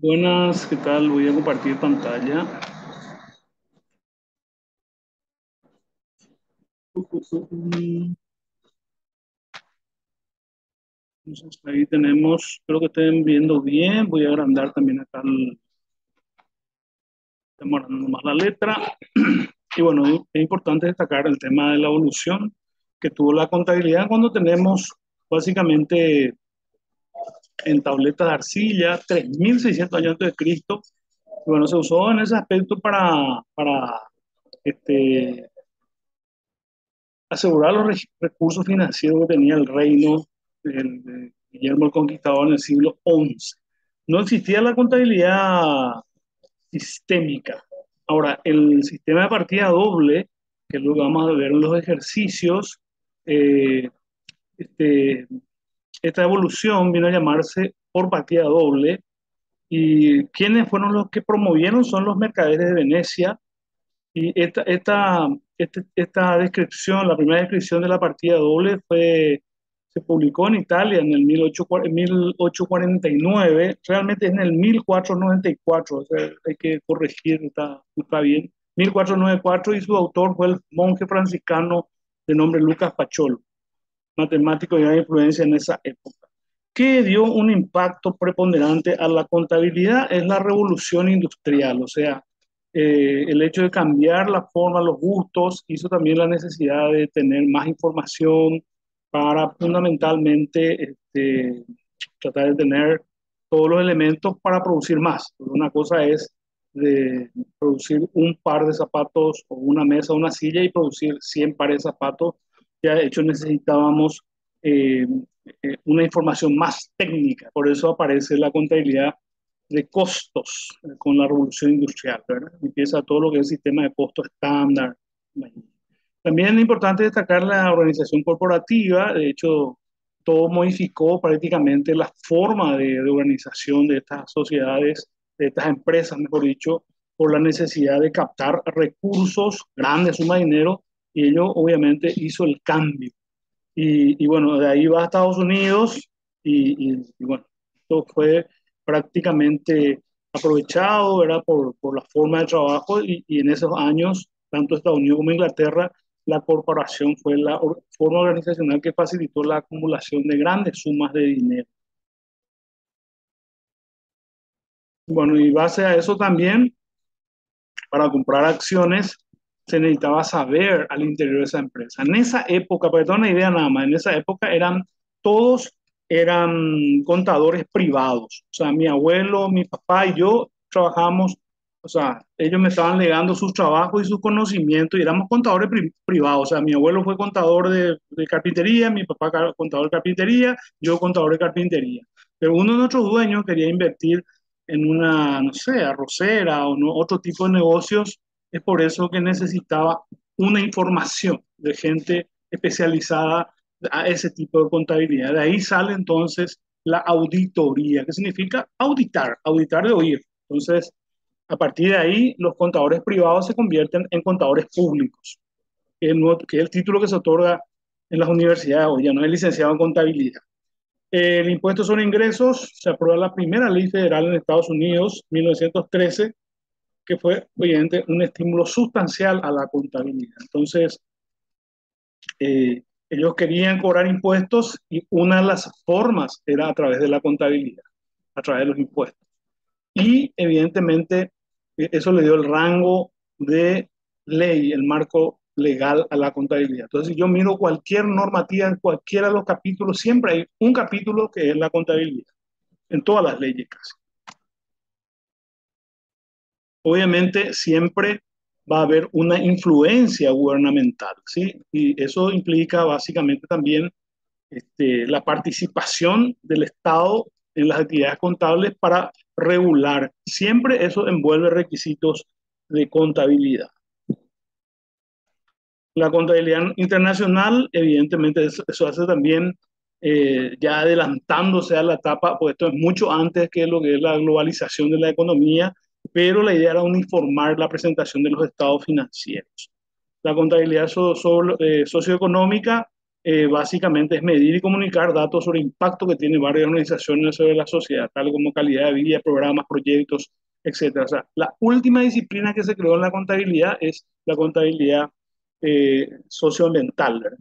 Buenas, ¿qué tal? Voy a compartir pantalla. Entonces, ahí tenemos, espero que estén viendo bien. Voy a agrandar también acá, estamos agrandando más la letra. Y bueno, es importante destacar el tema de la evolución que tuvo la contabilidad cuando tenemos básicamente en tabletas de arcilla, 3600 años antes de Cristo. Y bueno, se usó en ese aspecto para este, asegurar los recursos financieros que tenía el reino de Guillermo el Conquistador en el siglo XI. No existía la contabilidad sistémica. Ahora, el sistema de partida doble, que es lo que vamos a ver en los ejercicios, eh, este, esta evolución vino a llamarse por partida doble. ¿Y quiénes fueron los que promovieron? Son los mercaderes de Venecia. Y esta descripción, la primera descripción de la partida doble se publicó en Italia en el 1849, realmente es en el 1494, o sea, hay que corregir, no está bien, 1494, y su autor fue el monje franciscano de nombre Lucas Paciolo, matemático de gran influencia en esa época. ¿Qué dio un impacto preponderante a la contabilidad? Es la revolución industrial, o sea, el hecho de cambiar la forma, los gustos, hizo también la necesidad de tener más información para fundamentalmente tratar de tener todos los elementos para producir más. Una cosa es de producir un par de zapatos o una mesa o una silla y producir 100 pares de zapatos. Ya de hecho necesitábamos eh, una información más técnica, por eso aparece la contabilidad de costos con la revolución industrial, ¿verdad? Empieza todo lo que es el sistema de costos estándar. También es importante destacar la organización corporativa, de hecho, todo modificó prácticamente la forma de organización de estas sociedades, de estas empresas, mejor dicho, por la necesidad de captar recursos, grandes sumas de dinero, y ello obviamente hizo el cambio. Y bueno, de ahí va a Estados Unidos y bueno, esto fue prácticamente aprovechado, ¿verdad? Por la forma de trabajo y en esos años, tanto Estados Unidos como Inglaterra, la corporación fue la forma organizacional que facilitó la acumulación de grandes sumas de dinero. Bueno, y base a eso también, para comprar acciones, se necesitaba saber al interior de esa empresa. En esa época, para que te una idea nada más, en esa época todos eran contadores privados. O sea, mi abuelo, mi papá y yo trabajábamos, o sea, ellos me estaban legando sus trabajos y sus conocimientos y éramos contadores privados. O sea, mi abuelo fue contador de carpintería, mi papá contador de carpintería, yo contador de carpintería. Pero uno de nuestros dueños quería invertir en una, no sé, arrocera o no, otro tipo de negocios, es por eso que necesitaba una información de gente especializada a ese tipo de contabilidad. De ahí sale entonces la auditoría, que significa auditar, auditar de oír. Entonces, a partir de ahí, los contadores privados se convierten en contadores públicos, que es el título que se otorga en las universidades hoy, ya no es licenciado en contabilidad. El impuesto sobre ingresos se aprueba la primera ley federal en Estados Unidos, 1913, que fue, obviamente, un estímulo sustancial a la contabilidad. Entonces, eh, ellos querían cobrar impuestos y una de las formas era a través de la contabilidad, a través de los impuestos. Y, evidentemente, eso le dio el rango de ley, el marco legal a la contabilidad. Entonces, si yo miro cualquier normativa en cualquiera de los capítulos, siempre hay un capítulo que es la contabilidad en todas las leyes casi. Obviamente siempre va a haber una influencia gubernamental, ¿sí? Y eso implica básicamente también la participación del Estado en las actividades contables para regular. Siempre eso envuelve requisitos de contabilidad. La contabilidad internacional, evidentemente, eso hace también, ya adelantándose a la etapa, pues esto es mucho antes que lo que es la globalización de la economía, pero la idea era uniformar la presentación de los estados financieros. La contabilidad socioeconómica básicamente es medir y comunicar datos sobre impacto que tiene varias organizaciones sobre la sociedad, tal como calidad de vida, programas, proyectos, etcétera. O sea, la última disciplina que se creó en la contabilidad es la contabilidad socioambiental, ¿verdad?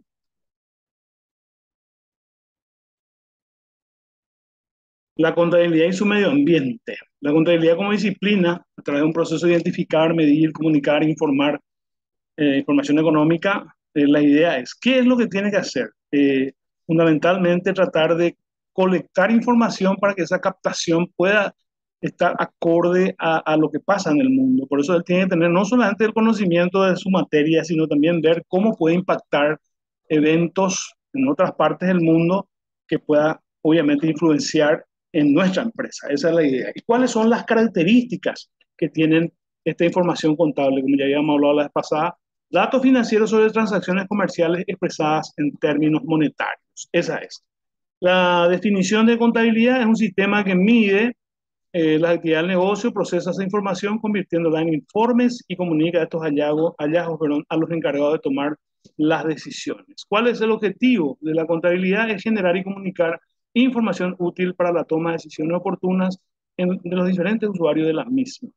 La contabilidad y su medio ambiente. La contabilidad como disciplina, a través de un proceso de identificar, medir, comunicar, informar, información económica, la idea es, ¿qué es lo que tiene que hacer? Fundamentalmente tratar de colectar información para que esa captación pueda estar acorde a lo que pasa en el mundo. Por eso él tiene que tener no solamente el conocimiento de su materia, sino también ver cómo puede impactar eventos en otras partes del mundo que pueda obviamente influenciar en nuestra empresa. Esa es la idea. ¿Y cuáles son las características que tienen esta información contable? Como ya habíamos hablado la vez pasada, datos financieros sobre transacciones comerciales expresadas en términos monetarios. Esa es. La definición de contabilidad es un sistema que mide la actividad del negocio, procesa esa información convirtiéndola en informes y comunica estos hallazgos perdón, a los encargados de tomar las decisiones. ¿Cuál es el objetivo de la contabilidad? Es generar y comunicar información útil para la toma de decisiones oportunas de los diferentes usuarios de la misma.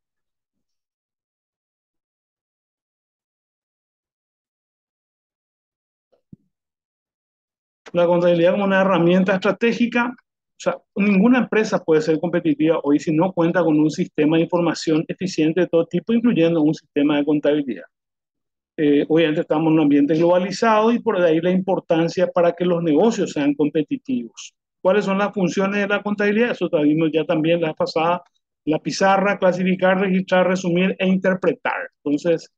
La contabilidad como una herramienta estratégica. O sea, ninguna empresa puede ser competitiva hoy si no cuenta con un sistema de información eficiente de todo tipo, incluyendo un sistema de contabilidad. Obviamente estamos en un ambiente globalizado y por ahí la importancia para que los negocios sean competitivos. ¿Cuáles son las funciones de la contabilidad? Eso vimos ya también la pasada, la pizarra, clasificar, registrar, resumir e interpretar. Entonces,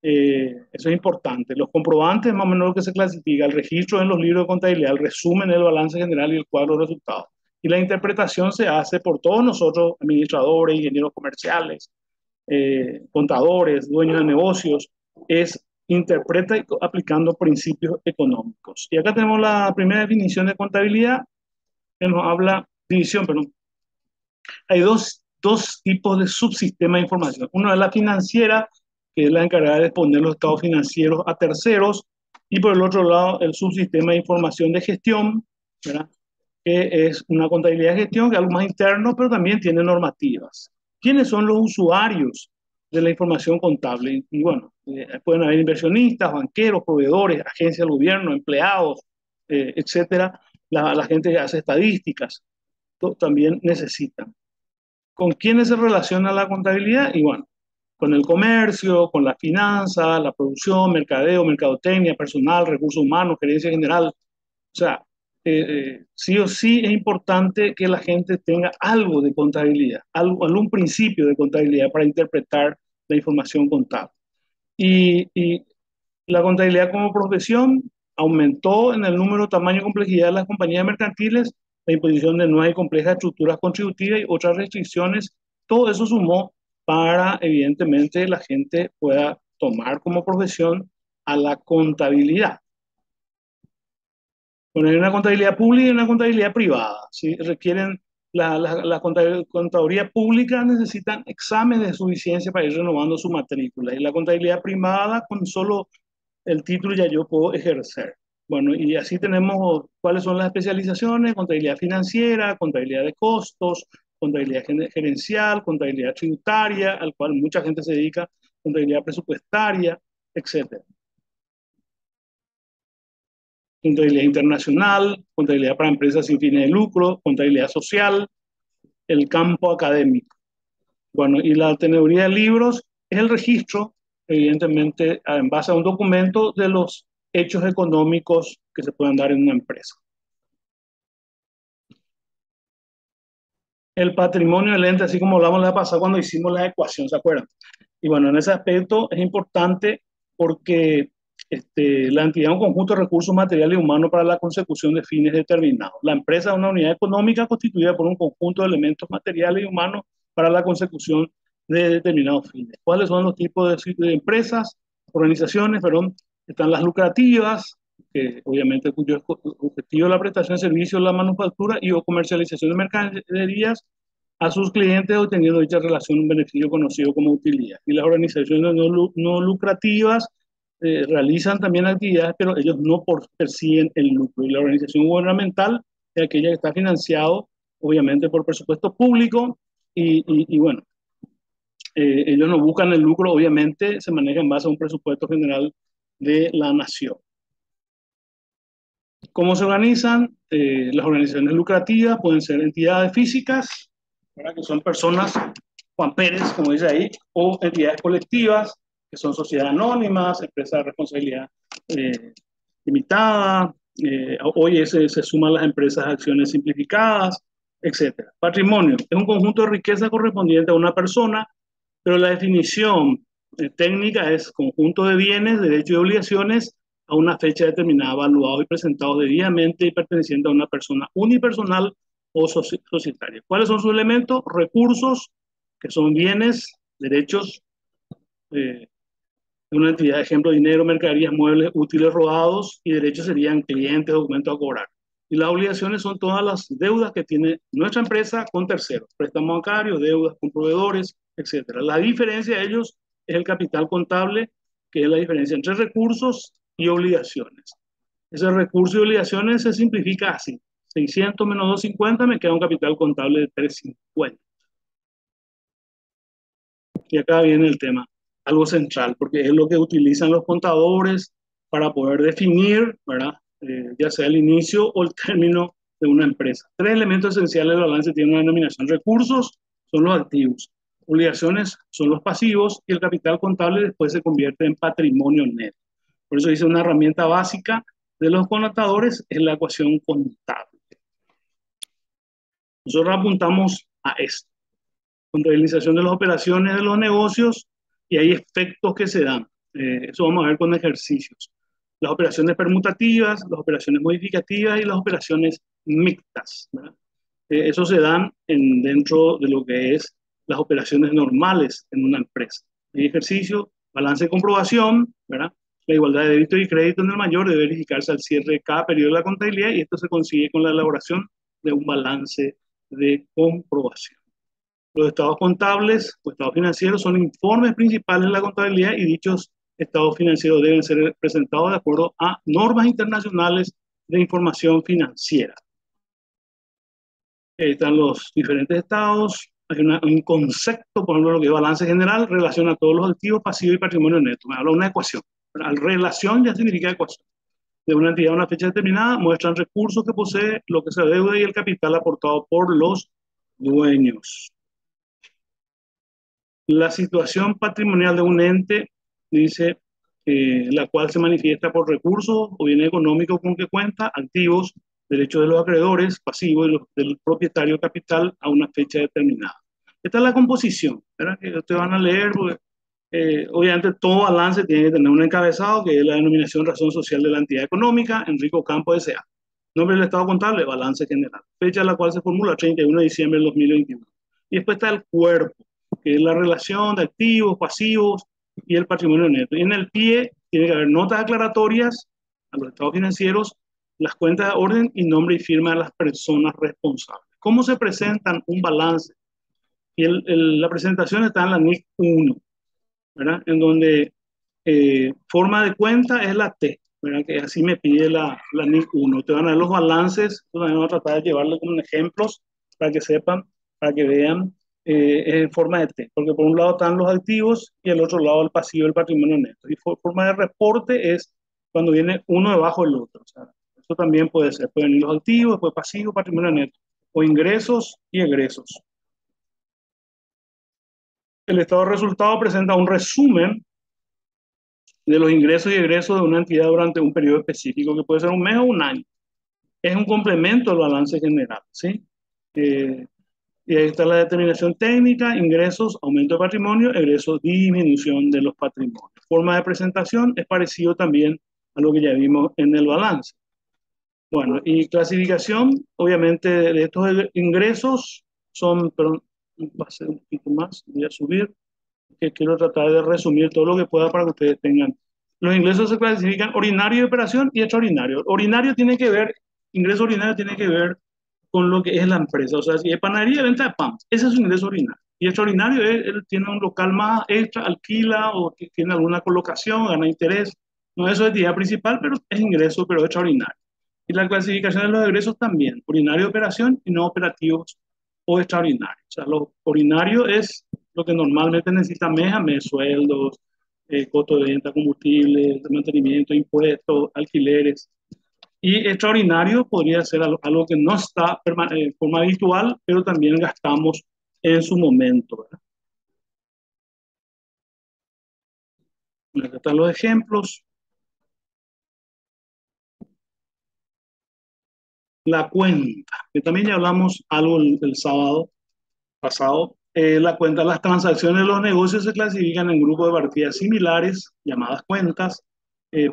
eso es importante. Los comprobantes, más o menos lo que se clasifica, el registro en los libros de contabilidad, el resumen, el balance general y el cuadro de resultados. Y la interpretación se hace por todos nosotros, administradores, ingenieros comerciales, contadores, dueños de negocios, es interpreta aplicando principios económicos. Y acá tenemos la primera definición de contabilidad que nos habla, división, perdón. Hay dos tipos de subsistema de información. Uno es la financiera, que es la encargada de exponer los estados financieros a terceros, y por el otro lado, el subsistema de información de gestión, ¿verdad? Que es una contabilidad de gestión, que es algo más interno, pero también tiene normativas. ¿Quiénes son los usuarios de la información contable? Y bueno, pueden haber inversionistas, banqueros, proveedores, agencias del gobierno, empleados, etcétera. La gente que hace estadísticas también necesitan. ¿Con quiénes se relaciona la contabilidad? Y bueno, con el comercio, con la finanza, la producción, mercadeo, mercadotecnia, personal, recursos humanos, gerencia general. O sea, sí o sí es importante que la gente tenga algo de contabilidad, algún principio de contabilidad para interpretar la información contable. Y la contabilidad como profesión aumentó en el número, tamaño y complejidad de las compañías mercantiles, la imposición de nuevas y complejas estructuras contributivas y otras restricciones. Todo eso sumó para, evidentemente, la gente pueda tomar como profesión a la contabilidad. Bueno, hay una contabilidad pública y una contabilidad privada. ¿Sí? Requieren la contaduría pública necesitan exámenes de suficiencia para ir renovando su matrícula. Y la contabilidad privada, con solo el título ya yo puedo ejercer. Bueno, y así tenemos cuáles son las especializaciones: contabilidad financiera, contabilidad de costos, contabilidad gerencial, contabilidad tributaria, al cual mucha gente se dedica, contabilidad presupuestaria, etcétera. Contabilidad internacional, contabilidad para empresas sin fines de lucro, contabilidad social, el campo académico. Bueno, y la teneduría de libros es el registro, evidentemente, en base a un documento de los hechos económicos que se puedan dar en una empresa. El patrimonio del ente, así como hablamos la pasada cuando hicimos la ecuación, ¿se acuerdan? Y bueno, en ese aspecto es importante porque la entidad es un conjunto de recursos materiales y humanos para la consecución de fines determinados. La empresa es una unidad económica constituida por un conjunto de elementos materiales y humanos para la consecución de determinados fines. ¿Cuáles son los tipos de empresas, organizaciones? Perdón, están las lucrativas, que obviamente cuyo objetivo es la prestación de servicios, la manufactura y o comercialización de mercaderías a sus clientes, obteniendo dicha relación un beneficio conocido como utilidad. Y las organizaciones no lucrativas realizan también actividades, pero ellos no persiguen el lucro. Y la organización gubernamental es aquella que está financiado, obviamente, por presupuesto público y bueno, ellos no buscan el lucro, obviamente, se maneja en base a un presupuesto general de la nación. ¿Cómo se organizan? Las organizaciones lucrativas pueden ser entidades físicas, ¿verdad? Que son personas, Juan Pérez, como dice ahí, o entidades colectivas, que son sociedades anónimas, empresas de responsabilidad eh, limitada, hoy se suman las empresas de acciones simplificadas, etcétera. Patrimonio es un conjunto de riqueza correspondiente a una persona, pero la definición técnica es conjunto de bienes, derechos y obligaciones a una fecha determinada, evaluados y presentados debidamente y pertenecientes a una persona unipersonal o societaria. ¿Cuáles son sus elementos? Recursos, que son bienes, derechos de una entidad, ejemplo, dinero, mercaderías, muebles, útiles robados, y derechos serían clientes, documentos a cobrar. Y las obligaciones son todas las deudas que tiene nuestra empresa con terceros, préstamos bancarios, deudas con proveedores, etcétera. La diferencia de ellos es el capital contable, que es la diferencia entre recursos y obligaciones. Ese recurso y obligaciones se simplifica así. 600 menos 250 me queda un capital contable de 350. Y acá viene el tema, algo central, porque es lo que utilizan los contadores para poder definir, ¿verdad? Ya sea el inicio o el término de una empresa. Tres elementos esenciales del balance tienen una denominación. Recursos son los activos, obligaciones son los pasivos y el capital contable después se convierte en patrimonio neto. Por eso dice una herramienta básica de los contadores es la ecuación contable. Nosotros apuntamos a esto, contabilización de las operaciones de los negocios y hay efectos que se dan. Eso vamos a ver con ejercicios. Las operaciones permutativas, las operaciones modificativas y las operaciones mixtas, ¿verdad? Eso se dan dentro de lo que es las operaciones normales en una empresa. Hay ejercicio, balance de comprobación, ¿verdad? La igualdad de débito y crédito en el mayor debe verificarse al cierre de cada periodo de la contabilidad y esto se consigue con la elaboración de un balance de comprobación. Los estados contables o estados financieros son informes principales de la contabilidad y dichos estados financieros deben ser presentados de acuerdo a normas internacionales de información financiera. Ahí están los diferentes estados. Hay un concepto, por ejemplo, lo que es balance general, relaciona todos los activos, pasivos y patrimonio neto. Me habla de una ecuación. Relación ya significa ecuación. De una entidad a una fecha determinada muestran recursos que posee, lo que se adeuda y el capital aportado por los dueños. La situación patrimonial de un ente dice la cual se manifiesta por recursos o bien económicos con que cuenta, activos, derechos de los acreedores, pasivos del propietario capital a una fecha determinada. Esta es la composición, ¿verdad? Que ustedes van a leer, porque, obviamente todo balance tiene que tener un encabezado, que es la denominación razón social de la entidad económica, Enrico Campo S.A. Nombre del estado contable, balance general. Fecha en la cual se formula, 31 de diciembre del 2021. Y después está el cuerpo, que es la relación de activos, pasivos y el patrimonio neto. Y en el pie tiene que haber notas aclaratorias a los estados financieros, las cuentas de orden y nombre y firma de las personas responsables. ¿Cómo se presentan un balance? Y la presentación está en la NIC 1, ¿verdad? En donde forma de cuenta es la T, ¿verdad? Que así me pide la NIC 1. Te van a ver los balances, vamos a tratar de llevarlo como ejemplos para que sepan, para que vean en forma de T, porque por un lado están los activos y el otro lado el pasivo, el patrimonio neto. Y forma de reporte es cuando viene uno debajo del otro. O sea, eso también puede ser, pueden ir los activos, después pasivo, patrimonio neto, o ingresos y egresos. El estado de resultado presenta un resumen de los ingresos y egresos de una entidad durante un periodo específico, que puede ser un mes o un año. Es un complemento al balance general, ¿sí? Y ahí está la determinación técnica, ingresos, aumento de patrimonio, egresos, disminución de los patrimonios. Forma de presentación es parecido también a lo que ya vimos en el balance. Bueno, y clasificación, obviamente, de estos ingresos son, perdón, va a ser un poquito más, voy a subir, que quiero tratar de resumir todo lo que pueda para que ustedes tengan. Los ingresos se clasifican ordinario de operación y extraordinario. Ordinario tiene que ver, ingreso ordinario tiene que ver con lo que es la empresa. O sea, si es panadería, venta de pan, ese es su ingreso ordinario. Y extraordinario es, él tiene un local más extra, alquila o tiene alguna colocación, gana interés, No es su actividad principal, pero es ingreso, pero extraordinario. Y la clasificación de los egresos también, ordinario de operación y no operativos o extraordinarios. O sea, lo ordinario es lo que normalmente necesita mes a mes, sueldos, costo de venta, combustible, mantenimiento, impuestos, alquileres. Y extraordinario podría ser algo que no está de forma habitual, pero también gastamos en su momento, ¿verdad? Acá están los ejemplos. La cuenta, que también ya hablamos algo el sábado pasado. La cuenta, las transacciones de los negocios se clasifican en grupos de partidas similares, llamadas cuentas,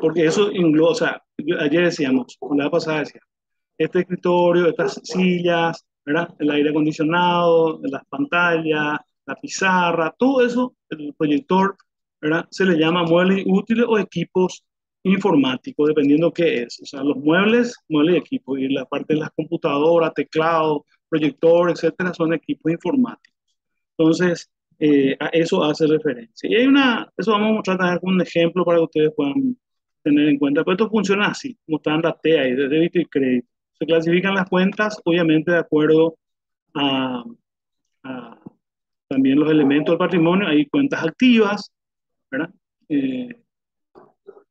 porque eso engloba, o sea, ayer decíamos, la vez pasada decíamos, este escritorio, estas sillas, ¿verdad? El aire acondicionado, las pantallas, la pizarra, todo eso, el proyector, ¿verdad? Se le llama muebles útiles o equipos informáticos, dependiendo qué es. O sea, los muebles, muebles y equipos, y la parte de las computadoras, teclado, proyector, etcétera, son equipos informáticos. Entonces, a eso hace referencia. Y hay eso vamos a mostrar también como un ejemplo para que ustedes puedan tener en cuenta. Pero esto funciona así, como está en la T ahí, de débito y crédito. Se clasifican las cuentas, obviamente, de acuerdo a, a también los elementos del patrimonio. Hay cuentas activas, ¿verdad? Eh,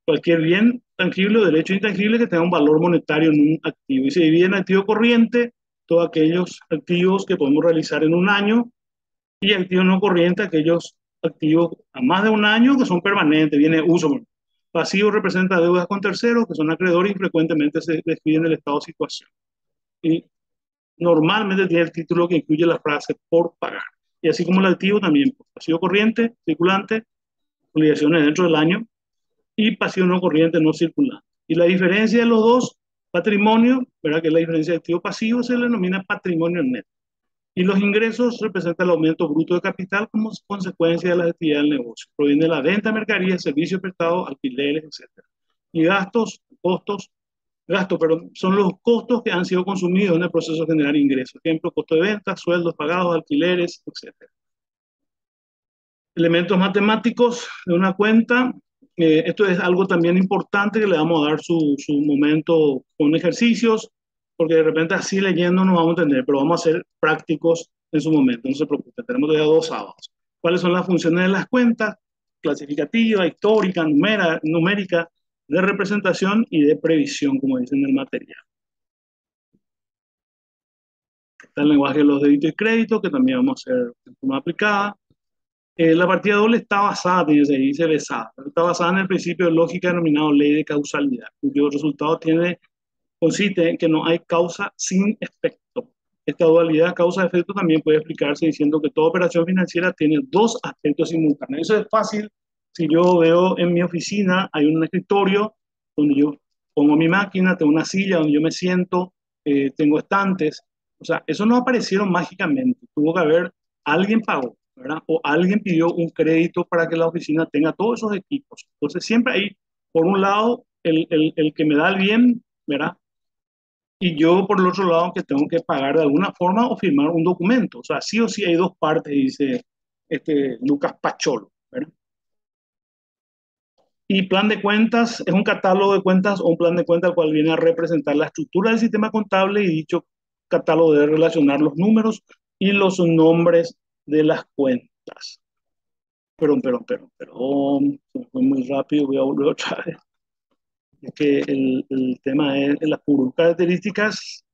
Cualquier bien tangible o derecho intangible que tenga un valor monetario en un activo. Y se divide en activo corriente, todos aquellos activos que podemos realizar en un año, y activos no corrientes, aquellos activos a más de un año que son permanentes, viene uso. Pasivo representa deudas con terceros, que son acreedores y frecuentemente se describen en el estado de situación. Y normalmente tiene el título que incluye la frase por pagar. Y así como el activo también, pasivo corriente, circulante, obligaciones dentro del año, y pasivo no corriente, no circulante. Y la diferencia de los dos, patrimonio, ¿verdad? Que es la diferencia de activo pasivo, se le denomina patrimonio neto. Y los ingresos representan el aumento bruto de capital como consecuencia de la actividad del negocio. Proviene de la venta de mercaderías, servicios prestados, alquileres, etc. Y gastos, pero son los costos que han sido consumidos en el proceso de generar ingresos. Ejemplo, costo de venta, sueldos pagados, alquileres, etc. Elementos matemáticos de una cuenta. Esto es algo también importante que le vamos a dar su momento con ejercicios, porque de repente así leyendo no vamos a entender, pero vamos a ser prácticos en su momento, no se preocupen, tenemos ya 2 sábados. ¿Cuáles son las funciones de las cuentas? Clasificativa, histórica, numérica, de representación y de previsión, como dice en el material. Está el lenguaje de los débitos y créditos, que también vamos a hacer de forma aplicada. La partida doble está basada, se dice besada, está basada en el principio de lógica denominado ley de causalidad, cuyo resultado consiste en que no hay causa sin efecto. Esta dualidad causa-efecto también puede explicarse diciendo que toda operación financiera tiene dos aspectos simultáneos. Eso es fácil. Si yo veo en mi oficina, hay un escritorio donde yo pongo mi máquina, tengo una silla donde yo me siento, tengo estantes. O sea, eso no aparecieron mágicamente. Tuvo que haber, alguien pagó, ¿verdad? O alguien pidió un crédito para que la oficina tenga todos esos equipos. Entonces, siempre hay, por un lado, el que me da el bien, ¿verdad? Y yo, por el otro lado, que tengo que pagar de alguna forma o firmar un documento. O sea, sí o sí hay dos partes, dice Lucas Pacholo, ¿verdad? Y plan de cuentas es un catálogo de cuentas o un plan de cuentas al cual viene a representar la estructura del sistema contable y dicho catálogo debe relacionar los números y los nombres de las cuentas. Perdón, se me fue muy rápido, voy a volver otra vez. Es que el tema es las características,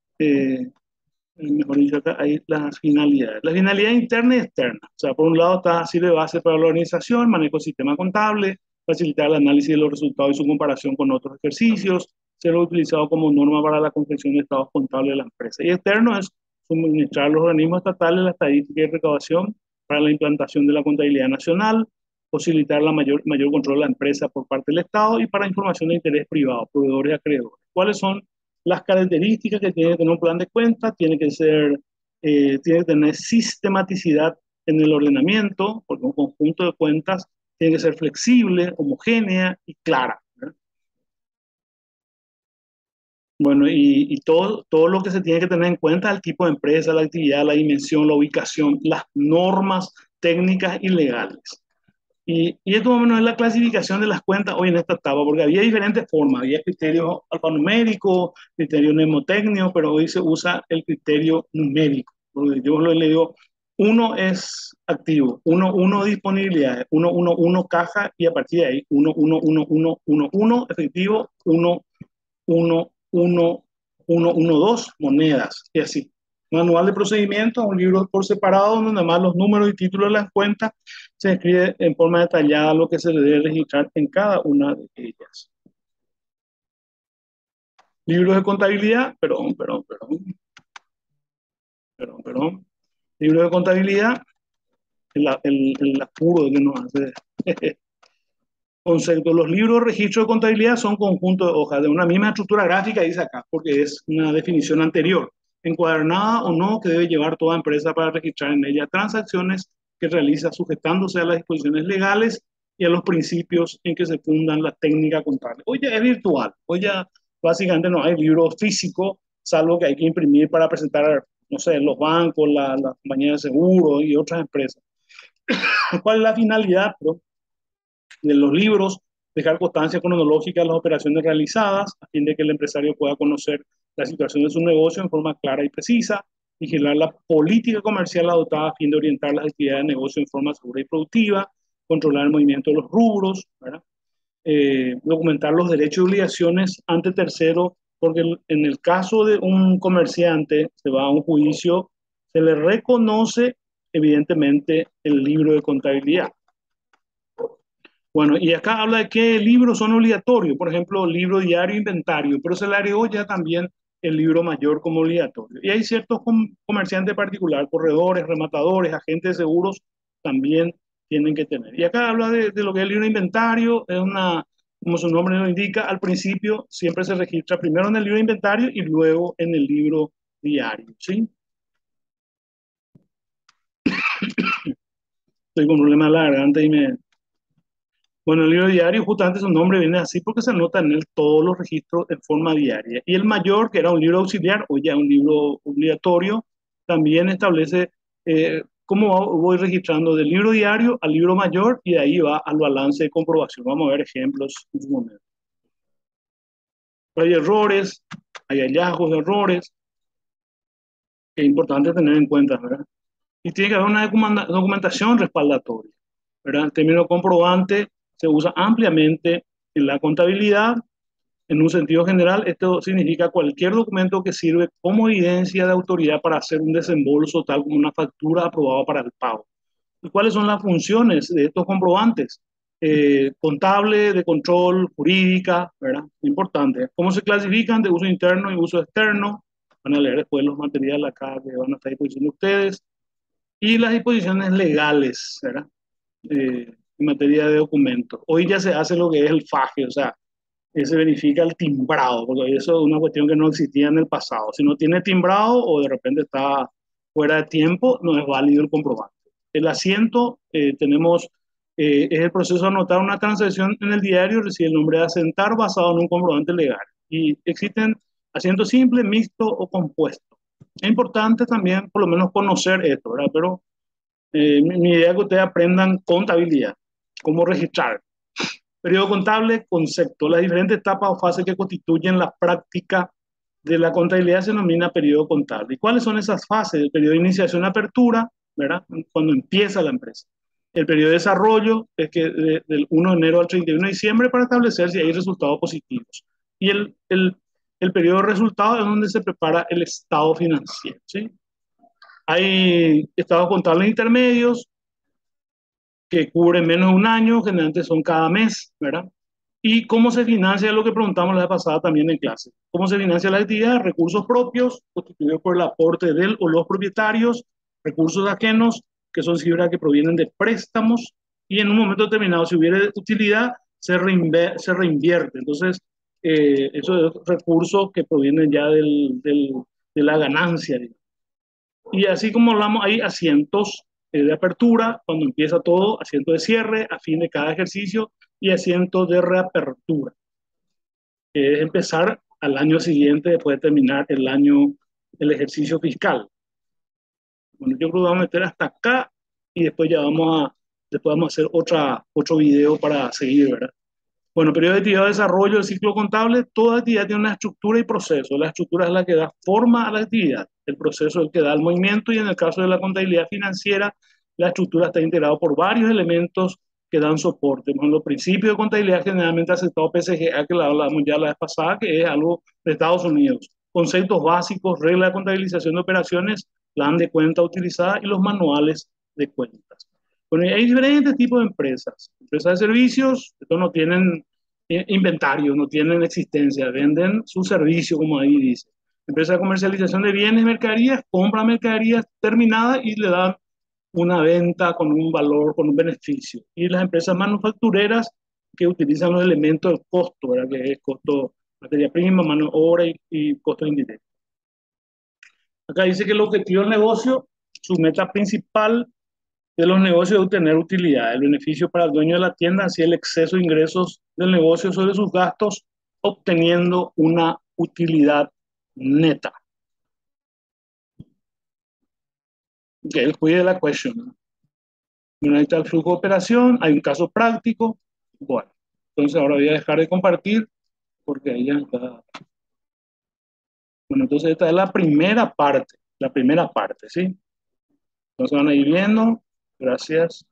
mejor dicho, acá hay las finalidades. La finalidad interna y externa. O sea, por un lado está así de base para la organización, manejo del sistema contable, facilitar el análisis de los resultados y su comparación con otros ejercicios, ser utilizado como norma para la confección de estados contables de la empresa. Y externo es suministrar a los organismos estatales la estadística y recaudación para la implantación de la contabilidad nacional, posibilitar mayor control de la empresa por parte del Estado y para información de interés privado, proveedores y acreedores. ¿Cuáles son las características que tiene que tener un plan de cuentas? Tiene que tener sistematicidad en el ordenamiento, porque un conjunto de cuentas tiene que ser flexible, homogénea y clara, ¿verdad? Bueno, y todo lo que se tiene que tener en cuenta, el tipo de empresa, la actividad, la dimensión, la ubicación, las normas técnicas y legales. Y esto más o menos es la clasificación de las cuentas hoy en esta etapa, porque había diferentes formas, había criterios alfanuméricos, criterio mnemotécnico, pero hoy se usa el criterio numérico. Porque yo le digo, uno es activo, uno disponibilidades, uno caja y a partir de ahí, uno efectivo, dos monedas y así. Manual de procedimientos, un libro por separado donde además los números y títulos de las cuentas se escribe en forma detallada lo que se le debe registrar en cada una de ellas. Libros de contabilidad, perdón. Libros de contabilidad, el apuro de que nos hace. Concepto. Los libros de registro de contabilidad son conjuntos de hojas de una misma estructura gráfica, dice acá, porque es una definición anterior, encuadernada o no, que debe llevar toda empresa para registrar en ella transacciones que realiza sujetándose a las disposiciones legales y a los principios en que se fundan las técnicas contables. Hoy ya es virtual, hoy ya básicamente no hay libro físico, salvo que hay que imprimir para presentar, no sé, los bancos, la compañía de seguros y otras empresas. ¿Cuál es la finalidad, bro, de los libros? Dejar constancia cronológica de las operaciones realizadas, a fin de que el empresario pueda conocer la situación de su negocio en forma clara y precisa, vigilar la política comercial adoptada a fin de orientar las actividades de negocio en forma segura y productiva, controlar el movimiento de los rubros, ¿verdad? Documentar los derechos y obligaciones ante terceros, porque en el caso de un comerciante se va a un juicio, se le reconoce evidentemente el libro de contabilidad. Bueno, y acá habla de qué libros son obligatorios, por ejemplo, libro diario, inventario, pero se le agregó ya también el libro mayor como obligatorio. Y hay ciertos comerciantes particulares, corredores, rematadores, agentes de seguros, también tienen que tener. Y acá habla de lo que es el libro de inventario, es una, como su nombre lo indica, al principio siempre se registra primero en el libro de inventario y luego en el libro diario, ¿sí? Estoy con problemas de la garganta y me, bueno, el libro diario, justamente su nombre viene así porque se anotan en él todos los registros en forma diaria. Y el mayor, que era un libro auxiliar, o ya un libro obligatorio, también establece cómo voy registrando del libro diario al libro mayor y de ahí va al balance de comprobación. Vamos a ver ejemplos en su momento. Hay errores, hay hallazgos de errores, que es importante tener en cuenta, ¿verdad? Y tiene que haber una documentación respaldatoria, ¿verdad? El término comprobante se usa ampliamente en la contabilidad. En un sentido general, esto significa cualquier documento que sirve como evidencia de autoridad para hacer un desembolso, tal como una factura aprobada para el pago. ¿Y cuáles son las funciones de estos comprobantes? Contable, de control, jurídica, ¿verdad? Importante. ¿Cómo se clasifican? De uso interno y uso externo. Van a leer después los materiales acá que van a estar a disposición de ustedes. Y las disposiciones legales, ¿verdad? En materia de documentos. Hoy ya se hace lo que es el faje, o sea, se verifica el timbrado, porque eso es una cuestión que no existía en el pasado. Si no tiene timbrado o de repente está fuera de tiempo, no es válido el comprobante. El asiento, es el proceso de anotar una transacción en el diario, recibe el nombre de asentar basado en un comprobante legal. Y existen asientos simples, mixtos o compuestos. Es importante también por lo menos conocer esto, ¿verdad? Pero mi idea es que ustedes aprendan contabilidad, cómo registrar. Periodo contable, concepto. Las diferentes etapas o fases que constituyen la práctica de la contabilidad se denomina periodo contable. ¿Y cuáles son esas fases? El periodo de iniciación, apertura, ¿verdad? Cuando empieza la empresa. El periodo de desarrollo es que del 1 de enero al 31 de diciembre para establecer si hay resultados positivos. Y el periodo de resultados es donde se prepara el estado financiero, ¿sí? Hay estados contables intermedios, que cubren menos de un año, generalmente son cada mes, ¿verdad? ¿Y cómo se financia? Lo que preguntamos la vez pasada también en clase. ¿Cómo se financia la actividad? Recursos propios, constituidos por el aporte del o los propietarios, recursos ajenos, que son cifras que provienen de préstamos, y en un momento determinado, si hubiera utilidad, se reinvierte. Entonces, esos recursos que provienen ya de la ganancia, digamos. Y así como hablamos, hay asientos de apertura, cuando empieza todo, asiento de cierre, a fin de cada ejercicio, y asiento de reapertura, que es empezar al año siguiente después de terminar el año, el ejercicio fiscal. Bueno, yo creo que vamos a meter hasta acá y después ya vamos Después vamos a hacer otro video para seguir, ¿verdad? Bueno, periodo de actividad de desarrollo del ciclo contable, toda actividad tiene una estructura y proceso. La estructura es la que da forma a la actividad, el proceso es el que da el movimiento y en el caso de la contabilidad financiera, la estructura está integrada por varios elementos que dan soporte. Por los principios de contabilidad generalmente aceptado PSGA, que la hablamos ya la vez pasada, que es algo de Estados Unidos. Conceptos básicos, regla de contabilización de operaciones, plan de cuenta utilizada y los manuales de cuentas. Bueno, hay diferentes tipos de empresas. Empresas de servicios, estos no tienen inventario, no tienen existencia, venden su servicio, como ahí dice. Empresa de comercialización de bienes, mercaderías, compra mercaderías terminadas y le dan una venta con un valor, con un beneficio. Y las empresas manufactureras que utilizan los elementos del costo, ¿verdad? Que es costo materia prima, mano de obra y costo indirecto. Acá dice que el objetivo del negocio, su meta principal de los negocios es obtener utilidad, el beneficio para el dueño de la tienda, así el exceso de ingresos del negocio sobre sus gastos, obteniendo una utilidad neta. Que él cuide la cuestión. Bueno, ahí está el flujo de operación, hay un caso práctico. Bueno, entonces ahora voy a dejar de compartir porque ahí ya está. Bueno, entonces esta es la primera parte, ¿sí? Entonces van a ir viendo. Gracias.